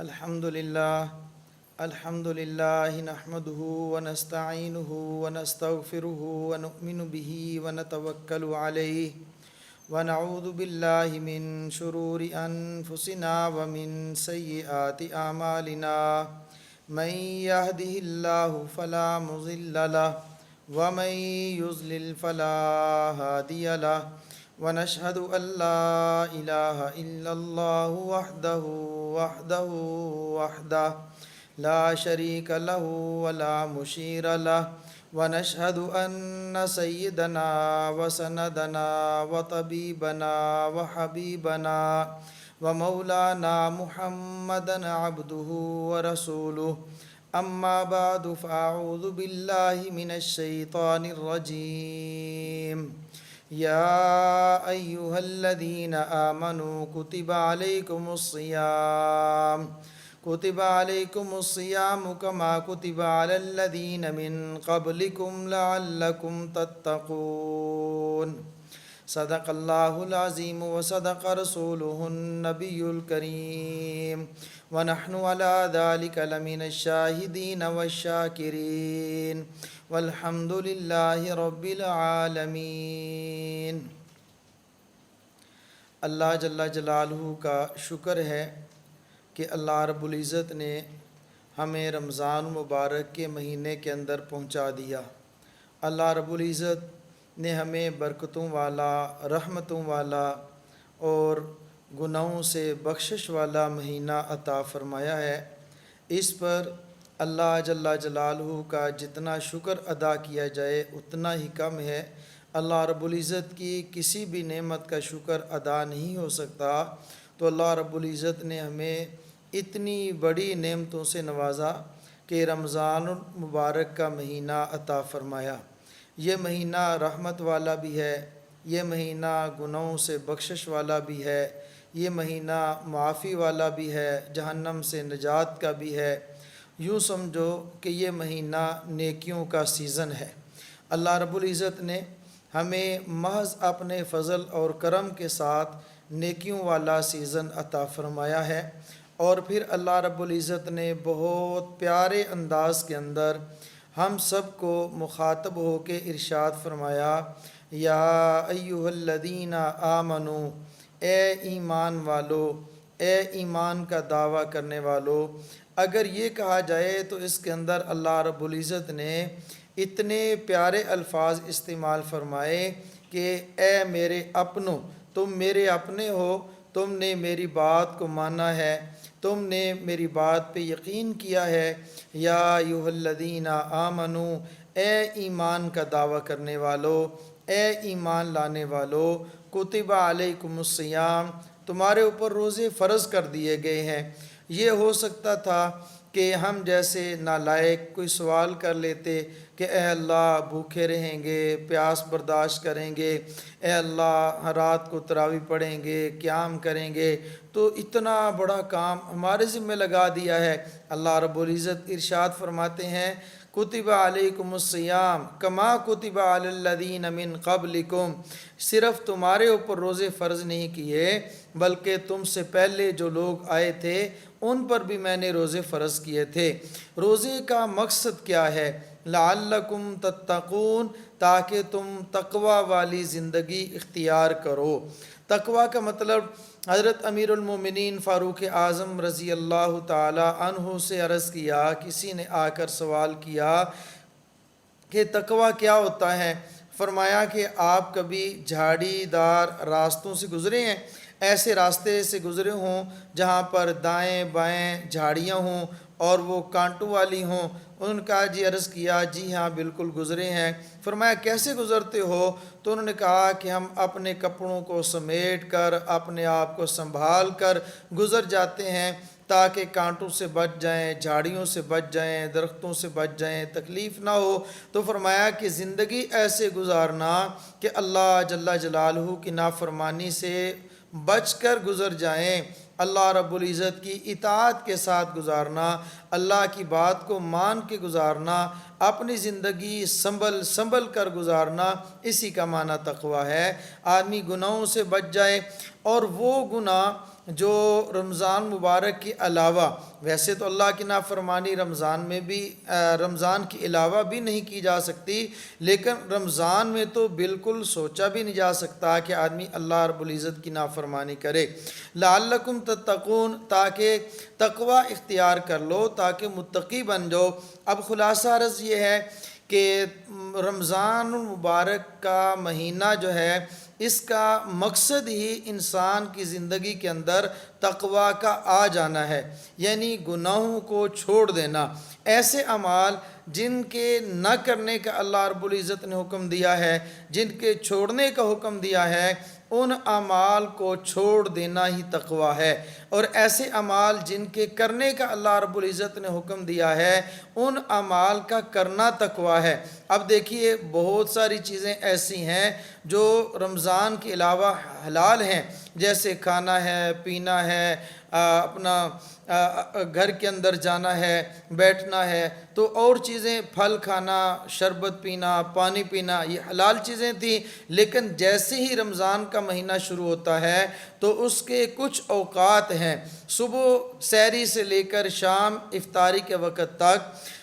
الحمد لله نحمده ونستعينه ونستغفره ونؤمن به ونتوكل عليه ونعوذ بالله من شرور أنفسنا ومن سيئات أعمالنا من يهده الله فلا مضل له ومن يضلل فلا هادي له ونشهد أن لا إله إلا الله وحده لا شريك له ولا مشير له ونشهد أن سيدنا وسندنا وطبيبنا وحبيبنا ومولانا محمدا عبده ورسوله أما بعد فأعوذ بالله من الشيطان الرجيم يا أيها الذين آمنوا كتب عليكم الصيام كما كتب على الذين من قبلكم لعلكم تتقون صدق الله العظيم وصدق رسوله النبي الكريم ونحن على ذلك لمن الشاهدين والشاكرين والحمد لله رب العالمین۔ اللہ جل جلالہ کا شکر ہے کہ اللہ رب العزت نے ہمیں رمضان مبارک کے مہینے کے اندر پہنچا دیا۔ اللہ رب العزت نے ہمیں برکتوں والا، رحمتوں والا اور گناہوں سے بخشش والا مہینہ عطا فرمایا ہے۔ اس پر اللہ جل جلالہ کا جتنا شکر ادا کیا جائے اتنا ہی کم ہے۔ اللہ رب العزت کی کسی بھی نعمت کا شکر ادا نہیں ہو سکتا، تو اللہ رب العزت نے ہمیں اتنی بڑی نعمتوں سے نوازا کہ رمضان المبارک کا مہینہ عطا فرمایا۔ یہ مہینہ رحمت والا بھی ہے، یہ مہینہ گناہوں سے بخشش والا بھی ہے، یہ مہینہ معافی والا بھی ہے، جہنم سے نجات کا بھی ہے۔ یوں سمجھو کہ یہ مہینہ نیکیوں کا سیزن ہے۔ اللہ رب العزت نے ہمیں محض اپنے فضل اور کرم کے ساتھ نیکیوں والا سیزن عطا فرمایا ہے، اور پھر اللہ رب العزت نے بہت پیارے انداز کے اندر ہم سب کو مخاطب ہو کے ارشاد فرمایا، یا ایھا الذین آمنو، اے ایمان والو، اے ایمان کا دعویٰ کرنے والو۔ اگر یہ کہا جائے تو اس کے اندر اللہ رب العزت نے اتنے پیارے الفاظ استعمال فرمائے کہ اے میرے اپنوں، تم میرے اپنے ہو، تم نے میری بات کو مانا ہے، تم نے میری بات پہ یقین کیا ہے۔ یا ایھا الذین آمنو، اے ایمان کا دعویٰ کرنے والو، اے ایمان لانے والو، کتب علیکم الصیام، تمہارے اوپر روزے فرض کر دیے گئے ہیں۔ یہ ہو سکتا تھا کہ ہم جیسے نالائق کوئی سوال کر لیتے کہ اے اللہ بھوکے رہیں گے، پیاس برداشت کریں گے، اے اللہ رات کو تراویح پڑھیں گے، قیام کریں گے، تو اتنا بڑا کام ہمارے ذمہ لگا دیا ہے۔ اللہ رب العزت ارشاد فرماتے ہیں، کتب علیکم الصیام کما کتب علی الذین من قبلکم، صرف تمہارے اوپر روزے فرض نہیں کیے بلکہ تم سے پہلے جو لوگ آئے تھے ان پر بھی میں نے روزے فرض کیے تھے۔ روزے کا مقصد کیا ہے؟ لعلکم تتقون، تاکہ تم تقوی والی زندگی اختیار کرو۔ تقوی کا مطلب حضرت امیر المومنین فاروق اعظم رضی اللہ تعالی عنہ سے عرض کیا، کسی نے آ کر سوال کیا کہ تقوی کیا ہوتا ہے؟ فرمایا کہ آپ کبھی جھاڑی دار راستوں سے گزرے ہیں؟ ایسے راستے سے گزرے ہوں جہاں پر دائیں بائیں جھاڑیاں ہوں اور وہ کانٹوں والی ہوں؟ انہوں نے کہا جی، عرض کیا جی ہاں بالکل گزرے ہیں۔ فرمایا کیسے گزرتے ہو؟ تو انہوں نے کہا کہ ہم اپنے کپڑوں کو سمیٹ کر، اپنے آپ کو سنبھال کر گزر جاتے ہیں تاکہ کانٹوں سے بچ جائیں، جھاڑیوں سے بچ جائیں، درختوں سے بچ جائیں، تکلیف نہ ہو۔ تو فرمایا کہ زندگی ایسے گزارنا کہ اللہ جل جلالہ کی نافرمانی سے بچ کر گزر جائیں، اللہ رب العزت کی اطاعت کے ساتھ گزارنا، اللہ کی بات کو مان کے گزارنا، اپنی زندگی سنبھل کر گزارنا، اسی کا معنی تقوی ہے۔ آدمی گناہوں سے بچ جائے، اور وہ گناہ جو رمضان مبارک کے علاوہ، ویسے تو اللہ کی نافرمانی رمضان کے علاوہ بھی نہیں کی جا سکتی، لیکن رمضان میں تو بالکل سوچا بھی نہیں جا سکتا کہ آدمی اللہ رب العزت کی نافرمانی کرے۔ لعلکم تتقون، تاکہ تقوی اختیار کر لو، تاکہ متقی بن جاؤ۔ اب خلاصہ عرض یہ ہے کہ رمضان المبارک کا مہینہ جو ہے، اس کا مقصد ہی انسان کی زندگی کے اندر تقوی کا آ جانا ہے، یعنی گناہوں کو چھوڑ دینا، ایسے اعمال جن کے نہ کرنے کا اللہ رب العزت نے حکم دیا ہے، جن کے چھوڑنے کا حکم دیا ہے، ان اعمال کو چھوڑ دینا ہی تقوی ہے، اور ایسے اعمال جن کے کرنے کا اللہ رب العزت نے حکم دیا ہے، ان اعمال کا کرنا تقوی ہے۔ اب دیکھیے بہت ساری چیزیں ایسی ہیں جو رمضان کے علاوہ حلال ہیں، جیسے کھانا ہے، پینا ہے، اپنا گھر کے اندر جانا ہے، بیٹھنا ہے، تو اور چیزیں، پھل کھانا، شربت پینا، پانی پینا، یہ حلال چیزیں تھیں، لیکن جیسے ہی رمضان کا مہینہ شروع ہوتا ہے تو اس کے کچھ اوقات ہیں، صبح سحری سے لے کر شام افطاری کے وقت تک،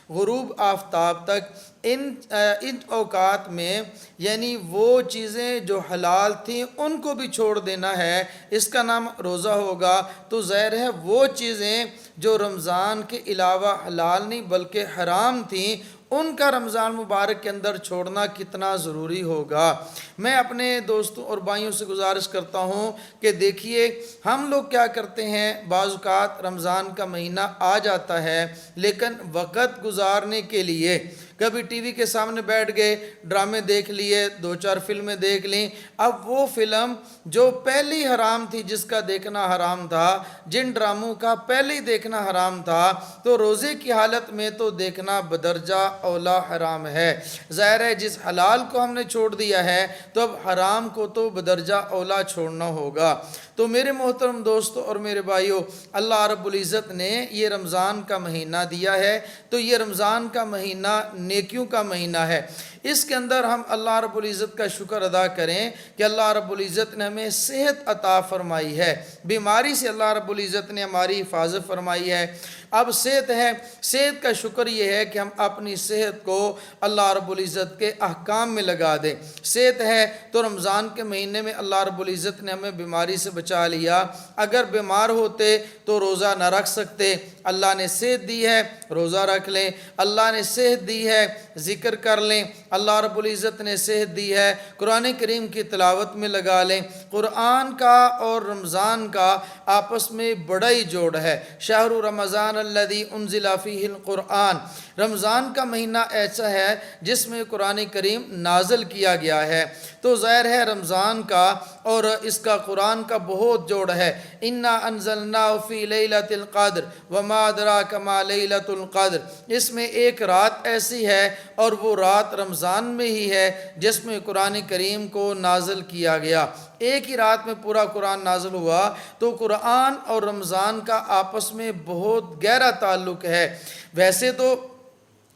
غروب آفتاب تک، ان اوقات میں یعنی وہ چیزیں جو حلال تھیں ان کو بھی چھوڑ دینا ہے، اس کا نام روزہ ہوگا۔ تو ظاہر ہے وہ چیزیں جو رمضان کے علاوہ حلال نہیں بلکہ حرام تھیں، ان کا رمضان مبارک کے اندر چھوڑنا کتنا ضروری ہوگا۔ میں اپنے دوستوں اور بھائیوں سے گزارش کرتا ہوں کہ دیکھیے ہم لوگ کیا کرتے ہیں، بعض اوقات رمضان کا مہینہ آ جاتا ہے، لیکن وقت گزارنے کے لیے کبھی ٹی وی کے سامنے بیٹھ گئے، ڈرامے دیکھ لیے، 2-4 فلمیں دیکھ لیں۔ اب وہ فلم جو پہلی حرام تھی، جس کا دیکھنا حرام تھا، جن ڈراموں کا پہلے دیکھنا حرام تھا، تو روزے کی حالت میں تو دیکھنا بدرجہ اولا حرام ہے۔ ظاہر ہے جس حلال کو ہم نے چھوڑ دیا ہے تو اب حرام کو تو بدرجہ اولا چھوڑنا ہوگا۔ تو میرے محترم دوستوں اور میرے بھائیوں، اللہ رب العزت نے یہ رمضان کا مہینہ دیا ہے، تو یہ رمضان کا مہینہ نیکیوں کا مہینہ ہے۔ اس کے اندر ہم اللہ رب العزت کا شکر ادا کریں کہ اللہ رب العزت نے ہمیں صحت عطا فرمائی ہے، بیماری سے اللہ رب العزت نے ہماری حفاظت فرمائی ہے۔ اب صحت ہے، صحت کا شکر یہ ہے کہ ہم اپنی صحت کو اللہ رب العزت کے احکام میں لگا دیں۔ صحت ہے تو رمضان کے مہینے میں اللہ رب العزت نے ہمیں بیماری سے بچا لیا۔ اگر بیمار ہوتے تو روزہ نہ رکھ سکتے، اللہ نے صحت دی ہے، روزہ رکھ لیں۔ اللہ نے صحت دی ہے، ذکر کر لیں۔ اللہ رب العزت نے صحت دی ہے، قرآن کریم کی تلاوت میں لگا لیں۔ قرآن کا اور رمضان کا آپس میں بڑا ہی جوڑ ہے۔ شہر رمضان الذی انزل فیہ القرآن، رمضان کا مہینہ ایسا ہے جس میں قرآن کریم نازل کیا گیا ہے۔ تو ظاہر ہے رمضان کا اور اس کا قرآن کا بہت جوڑ ہے۔ انا انزلناہ فی لیلۃ القدر وما ادراک ما لیلۃ القدر، اس میں ایک رات ایسی ہے اور وہ رات رمضان میں ہی ہے جس میں قرآن کریم کو نازل کیا گیا۔ ایک ہی رات میں پورا قرآن نازل ہوا، تو قرآن اور رمضان کا آپس میں بہت گہرا تعلق ہے۔ ویسے تو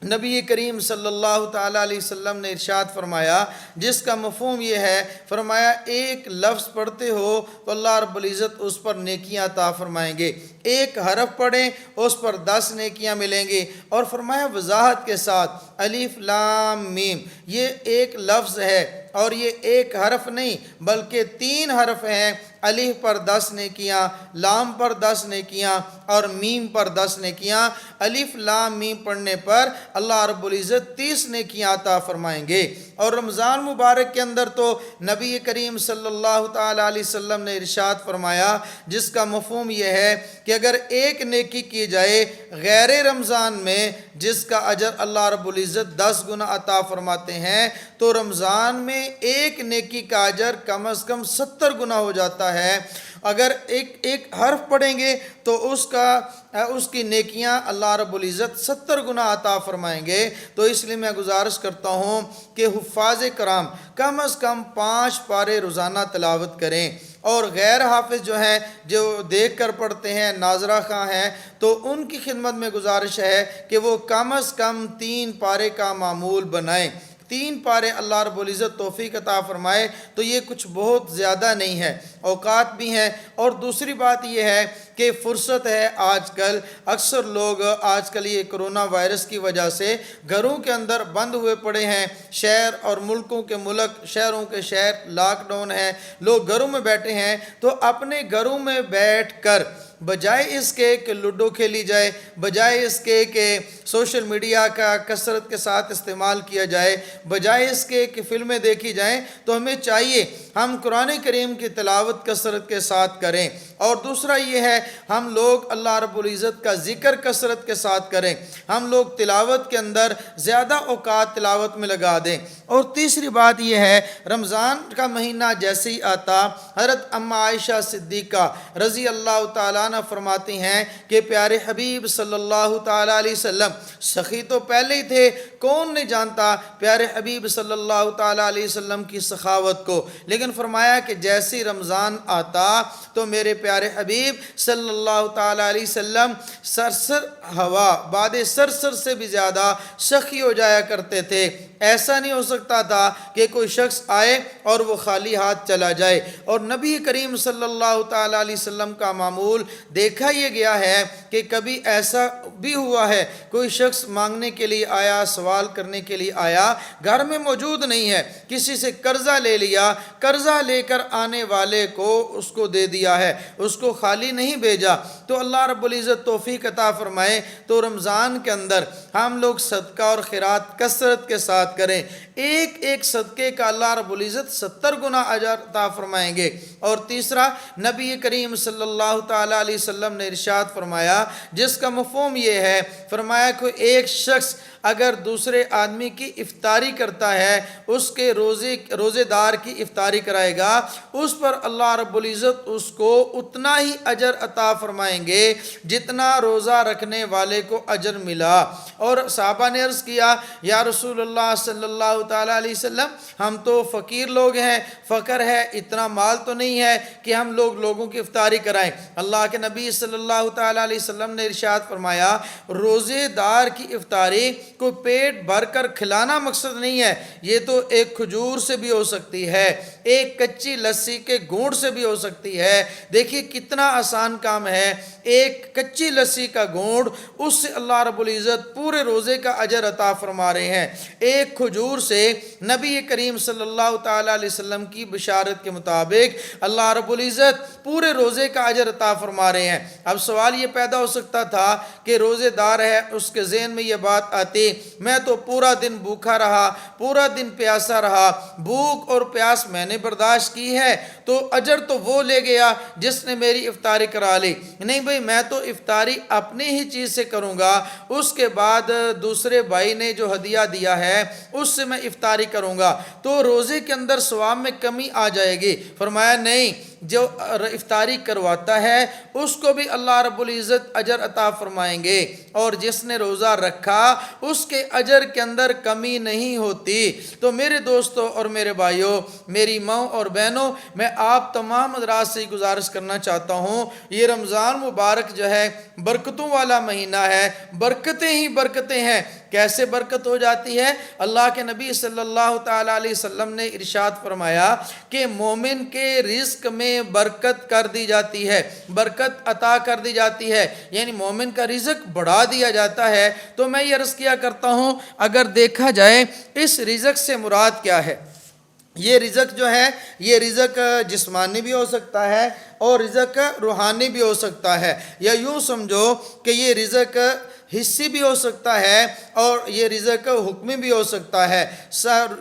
نبی کریم صلی اللہ تعالیٰ علیہ وسلم نے ارشاد فرمایا، جس کا مفہوم یہ ہے، فرمایا ایک لفظ پڑھتے ہو تو اللہ رب العزت اس پر نیکیاں عطا فرمائیں گے، ایک حرف پڑھیں اس پر 10 نیکیاں ملیں گے، اور فرمایا وضاحت کے ساتھ الف لام میم، یہ ایک لفظ ہے اور یہ ایک حرف نہیں بلکہ 3 حرف ہیں۔ الف پر 10 نیکیاں، لام پر 10 نیکیاں اور میم پر 10 نیکیاں۔ الف لام میم پڑھنے پر اللہ رب العزت 30 نیکیاں عطا فرمائیں گے۔ اور رمضان مبارک کے اندر تو نبی کریم صلی اللہ تعالیٰ علیہ وسلم نے ارشاد فرمایا، جس کا مفہوم یہ ہے کہ اگر ایک نیکی کی جائے غیر رمضان میں، جس کا اجر اللہ رب العزت 10 گنا عطا فرماتے ہیں، تو رمضان میں ایک نیکی کا اجر کم از کم 70 گنا ہو جاتا ہے۔ اگر ایک حرف پڑھیں گے تو اس کی نیکیاں اللہ رب العزت 70 گنا عطا فرمائیں گے۔ تو اس لیے میں گزارش کرتا ہوں کہ حفاظ کرام کم از کم 5 پارے روزانہ تلاوت کریں، اور غیر حافظ جو ہیں، جو دیکھ کر پڑھتے ہیں، ناظرہ خواں ہیں، تو ان کی خدمت میں گزارش ہے کہ وہ کم از کم 3 پارے کا معمول بنائیں۔ 3 پارے اللہ رب العزت توفیق عطا فرمائے تو یہ کچھ بہت زیادہ نہیں ہے، اوقات بھی ہیں۔ اور دوسری بات یہ ہے کہ فرصت ہے آج کل، اکثر لوگ آج کل یہ کرونا وائرس کی وجہ سے گھروں کے اندر بند ہوئے پڑے ہیں، شہر اور ملکوں کے ملک، شہروں کے شہر لاک ڈاؤن ہے، لوگ گھروں میں بیٹھے ہیں، تو اپنے گھروں میں بیٹھ کر بجائے اس کے کہ لوڈو کھیلی جائے، بجائے اس کے کہ سوشل میڈیا کا کثرت کے ساتھ استعمال کیا جائے، بجائے اس کے کہ فلمیں دیکھی جائیں، تو ہمیں چاہیے ہم قرآن کریم کی تلاوت کثرت کے ساتھ کریں۔ اور دوسرا یہ ہے ہم لوگ اللہ رب العزت کا ذکر کثرت کے ساتھ کریں، ہم لوگ تلاوت کے اندر زیادہ اوقات تلاوت میں لگا دیں۔ اور تیسری بات یہ ہے رمضان کا مہینہ جیسے ہی آتا، حضرت ام عائشہ صدیقہ رضی اللہ تعالیٰ عنہ فرماتی ہیں کہ پیارے حبیب صلی اللہ تعالیٰ علیہ وسلم، سخی تو پہلے ہی تھے، کون نہیں جانتا پیارے حبیب صلی اللہ تعالیٰ علیہ وسلم کی سخاوت کو، لیکن فرمایا کہ جیسی رمضان آتا تو میرے پیارے حبیب صلی اللہ تعالیٰ علیہ وسلم سرسر ہوا، باد سرسر سے بھی زیادہ سخی ہو جایا کرتے تھے۔ ایسا نہیں ہو سکتا تھا کہ کوئی شخص آئے اور وہ خالی ہاتھ چلا جائے۔ اور نبی کریم صلی اللہ تعالیٰ علیہ وسلم کا معمول دیکھا یہ گیا ہے کہ کبھی ایسا بھی ہوا ہے کوئی شخص مانگنے کے لیے آیا، سوال کرنے کے لیے آیا، گھر میں موجود نہیں ہے، کسی سے قرضہ لے لیا، قرضہ لے کر آنے والے کو اس کو دے دیا ہے، اس کو خالی نہیں بھیجا۔ تو اللہ رب العزت توفیق عطا فرمائے تو رمضان کے اندر ہم لوگ صدقہ اور خیرات کثرت کے ساتھ کریں، ایک ایک صدقے کا اللہ رب العزت 70 گنا اجر عطا فرمائیں گے۔ اور تیسرا نبی کریم صلی اللہ تعالیٰ علیہ وسلم نے ارشاد فرمایا، جس کا مفہوم یہ ہے، فرمایا کہ ایک شخص اگر دوسرے آدمی کی افطاری کرتا ہے، اس کے روزے دار کی افطاری کرائے گا، اس پر اللہ رب العزت اس کو اتنا ہی اجر عطا فرمائیں گے جتنا روزہ رکھنے والے کو اجر ملا۔ اور صحابہ نے عرض کیا یا رسول اللہ صلی اللہ تعالیٰ علیہ وسلم، ہم تو فقیر لوگ ہیں، فقر ہے، اتنا مال تو نہیں ہے کہ ہم لوگوں کی افطاری کرائیں۔ اللہ کے نبی صلی اللہ تعالیٰ علیہ وسلم نے ارشاد فرمایا، روزے دار کی افطاری کو پیٹ بھر کر کھلانا مقصد نہیں ہے، یہ تو ایک کھجور سے بھی ہو سکتی ہے، ایک کچی لسی کے گھونٹ سے بھی ہو سکتی ہے۔ دیکھیے کتنا آسان کام ہے، ایک کچی لسی کا گھونٹ، اس سے اللہ رب العزت پورے روزے کا اجر عطا فرما رہے ہیں۔ ایک کھجور سے نبی کریم صلی اللہ تعالیٰ علیہ وسلم کی بشارت کے مطابق اللہ رب العزت پورے روزے کا اجر عطا فرما رہے ہیں۔ اب سوال یہ پیدا ہو سکتا تھا کہ روزے دار ہے، اس کے ذہن میں یہ بات آتی، میں تو پورا دن بھوکا رہا، پورا دن پیاسا رہا، بھوک اور پیاس میں نے برداشت کی ہے، تو اجر تو وہ لے گیا جس نے میری افطاری کرا لی۔ نہیں بھئی، میں تو افطاری اپنی ہی چیز سے کروں گا، اس کے بعد دوسرے بھائی نے جو ہدیہ دیا ہے اس سے میں افطاری کروں گا، تو روزے کے اندر ثواب میں کمی آ جائے گی۔ فرمایا نہیں، جو افطاری کرواتا ہے اس کو بھی اللہ رب العزت اجر عطا فرمائیں گے، اور جس نے روزہ رکھا اس کے اجر کے اندر کمی نہیں ہوتی۔ تو میرے دوستوں اور میرے بھائیوں، میری ماں اور بہنوں، میں آپ تمام حضرات سے گزارش کرنا چاہتا ہوں، یہ رمضان مبارک جو ہے برکتوں والا مہینہ ہے، برکتیں ہی برکتیں ہیں۔ کیسے برکت ہو جاتی ہے؟ اللہ کے نبی صلی اللہ تعالیٰ علیہ وسلم نے ارشاد فرمایا کہ مومن کے رزق میں برکت کر دی جاتی ہے، برکت عطا کر دی جاتی ہے، یعنی مومن کا رزق بڑھا دیا جاتا ہے۔ تو میں یہ عرض کیا کرتا ہوں، اگر دیکھا جائے اس رزق سے مراد کیا ہے؟ یہ رزق جو ہے، یہ رزق جسمانی بھی ہو سکتا ہے اور رزق روحانی بھی ہو سکتا ہے، یا یوں سمجھو کہ یہ رزق حصی بھی ہو سکتا ہے اور یہ رزق حکمی بھی ہو سکتا ہے۔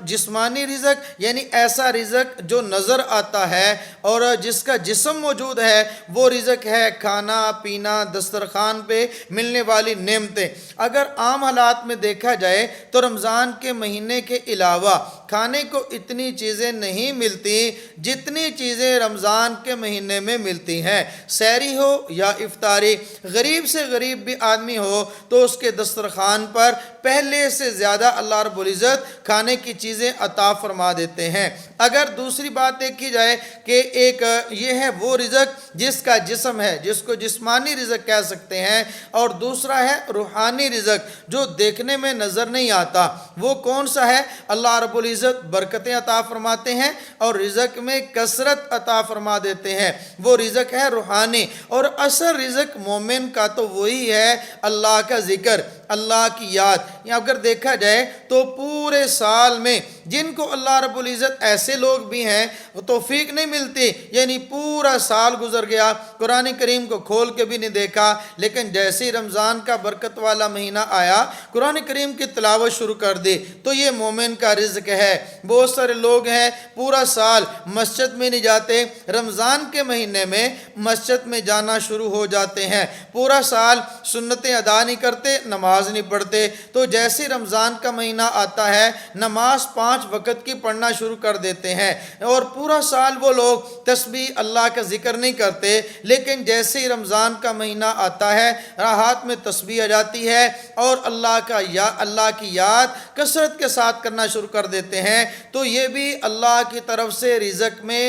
جسمانی رزق یعنی ایسا رزق جو نظر آتا ہے اور جس کا جسم موجود ہے، وہ رزق ہے کھانا پینا، دسترخوان پہ ملنے والی نعمتیں۔ اگر عام حالات میں دیکھا جائے تو رمضان کے مہینے کے علاوہ کھانے کو اتنی چیزیں نہیں ملتی جتنی چیزیں رمضان کے مہینے میں ملتی ہیں، سحری ہو یا افطاری۔ غریب سے غریب بھی آدمی ہو تو اس کے دسترخوان پر پہلے سے زیادہ اللہ رب العزت کھانے کی چیزیں عطا فرما دیتے ہیں۔ اگر دوسری بات دیکھی جائے کہ ایک یہ ہے وہ رزق جس کا جسم ہے، جس کو جسمانی رزق کہہ سکتے ہیں، اور دوسرا ہے روحانی رزق جو دیکھنے میں نظر نہیں آتا۔ وہ کون سا ہے؟ اللہ رب العزت برکتیں عطا فرماتے ہیں اور رزق میں کثرت عطا فرما دیتے ہیں، وہ رزق ہے روحانی۔ اور اصل رزق مومن کا تو وہی ہے اللہ کا ذکر، اللہ کی یاد۔ یا اگر دیکھا جائے تو پورے سال میں جن کو اللہ رب العزت ایسے لوگ بھی ہیں توفیق نہیں ملتی، یعنی پورا سال گزر گیا قرآن کریم کو کھول کے بھی نہیں دیکھا، لیکن جیسے ہی رمضان کا برکت والا مہینہ آیا قرآن کریم کی تلاوت شروع کر دی، تو یہ مومن کا رزق ہے۔ بہت سارے لوگ ہیں پورا سال مسجد میں نہیں جاتے، رمضان کے مہینے میں مسجد میں جانا شروع ہو جاتے ہیں، پورا سال سنتیں ادا نہیں کرتے، نماز نہیں پڑھتے، تو جیسے رمضان کا مہینہ آتا ہے نماز 5 وقت کی پڑھنا شروع کر دیتے ہیں، اور پورا سال وہ لوگ تسبیح اللہ کا ذکر نہیں کرتے، لیکن جیسے ہی رمضان کا مہینہ آتا ہے ہاتھ میں تسبیح آ جاتی ہے اور اللہ کی یاد کثرت کے ساتھ کرنا شروع کر دیتے ہیں، تو یہ بھی اللہ کی طرف سے رزق میں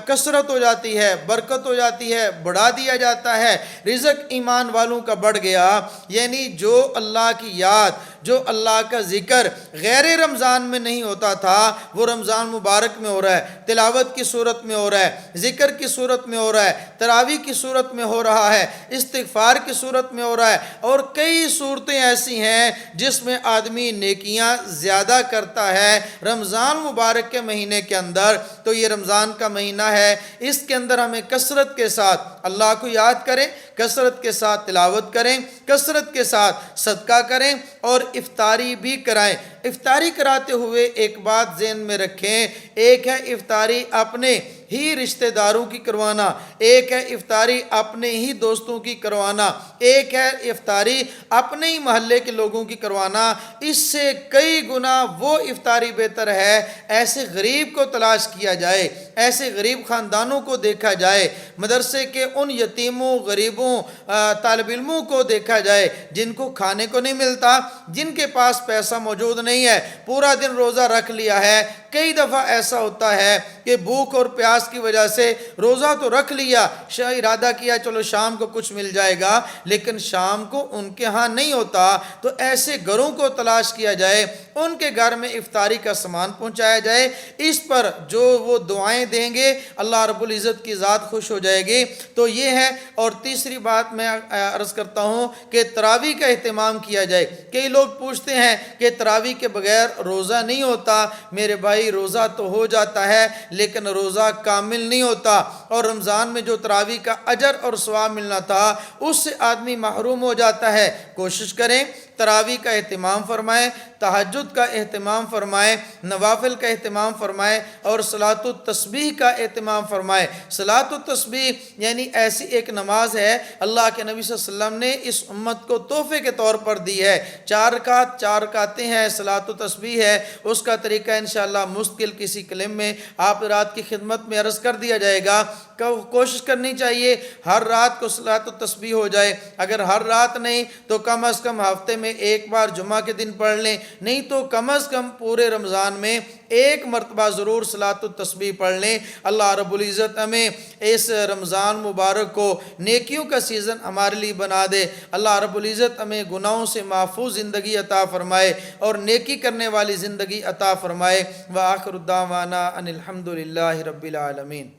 کثرت ہو جاتی ہے، برکت ہو جاتی ہے، بڑھا دیا جاتا ہے۔ رزق ایمان والوں کا بڑھ گیا، یعنی جو اللہ کی یاد، جو اللہ کا ذکر غیر رمضان میں نہیں ہوتا تھا وہ رمضان مبارک میں ہو رہا ہے، تلاوت کی صورت میں ہو رہا ہے، ذکر کی صورت میں ہو رہا ہے، تراویح کی صورت میں ہو رہا ہے، استغفار کی صورت میں ہو رہا ہے، اور کئی صورتیں ایسی ہیں جس میں آدمی نیکیاں زیادہ کرتا ہے رمضان مبارک کے مہینے کے اندر۔ تو یہ رمضان کا مہینہ ہے، اس کے اندر ہمیں کثرت کے ساتھ اللہ کو یاد کریں، کثرت کے ساتھ تلاوت کریں، کثرت کے ساتھ صدقہ کریں اور افطاری بھی کرائیں۔ افطاری کراتے ہوئے ایک بات ذہن میں رکھیں، ایک ہے افطاری اپنے ہی رشتہ داروں کی کروانا، ایک ہے افطاری اپنے ہی دوستوں کی کروانا، ایک ہے افطاری اپنے ہی محلے کے لوگوں کی کروانا۔ اس سے کئی گنا وہ افطاری بہتر ہے ایسے غریب کو تلاش کیا جائے، ایسے غریب خاندانوں کو دیکھا جائے، مدرسے کے ان یتیموں، غریبوں، طالب علموں کو دیکھا جائے جن کو کھانے کو نہیں ملتا، جن کے پاس پیسہ موجود نہیں ہے، پورا دن روزہ رکھ لیا ہے۔ کئی دفعہ ایسا ہوتا ہے کہ بھوک اور پیاس کی وجہ سے روزہ تو رکھ لیا، ارادہ کیا چلو شام کو کچھ مل جائے گا، لیکن شام کو ان کے ہاں نہیں ہوتا، تو ایسے گھروں کو تلاش کیا جائے، ان کے گھر میں افطاری کا سامان پہنچایا جائے، اس پر جو وہ دعائیں دیں گے اللہ رب العزت کی ذات خوش ہو جائے گی۔ تو یہ ہے۔ اور تیسری بات میں عرض کرتا ہوں کہ تراویح کا اہتمام کیا جائے۔ کئی لوگ پوچھتے ہیں کہ تراویح کے بغیر روزہ نہیں ہوتا۔ میرے بھائی روزہ تو ہو جاتا ہے لیکن روزہ کامل نہیں ہوتا، اور رمضان میں جو تراویح کا اجر اور ثواب ملنا تھا اس سے آدمی محروم ہو جاتا ہے۔ کوشش کریں تراویح کا اہتمام فرمائیں، تہجد کا اہتمام فرمائیں، نوافل کا اہتمام فرمائیں، اور صلاۃ التسبیح کا اہتمام فرمائیں۔ صلاۃ التسبیح یعنی ایسی ایک نماز ہے اللہ کے نبی صلی اللہ علیہ وسلم نے اس امت کو تحفے کے طور پر دی ہے۔ 4 رکعتیں ہیں، صلاۃ التسبیح ہے۔ اس کا طریقہ انشاءاللہ مستقل کسی کلم میں آپ رات کی خدمت میں عرض کر دیا جائے گا۔ کوشش کرنی چاہیے ہر رات کو صلاۃ التسبیح ہو جائے، اگر ہر رات نہیں تو کم از کم ہفتے میں ایک بار جمعہ کے دن پڑھ لیں، نہیں تو کم از کم پورے رمضان میں ایک مرتبہ ضرور صلاۃ التسبیح پڑھ لیں۔ اللہ رب العزت ہمیں اس رمضان مبارک کو نیکیوں کا سیزن ہمارے لیے بنا دے۔ اللہ رب العزت ہمیں گناہوں سے محفوظ زندگی عطا فرمائے اور نیکی کرنے والی زندگی عطا فرمائے۔ وآخر دعوانا ان الحمد للہ رب العالمین۔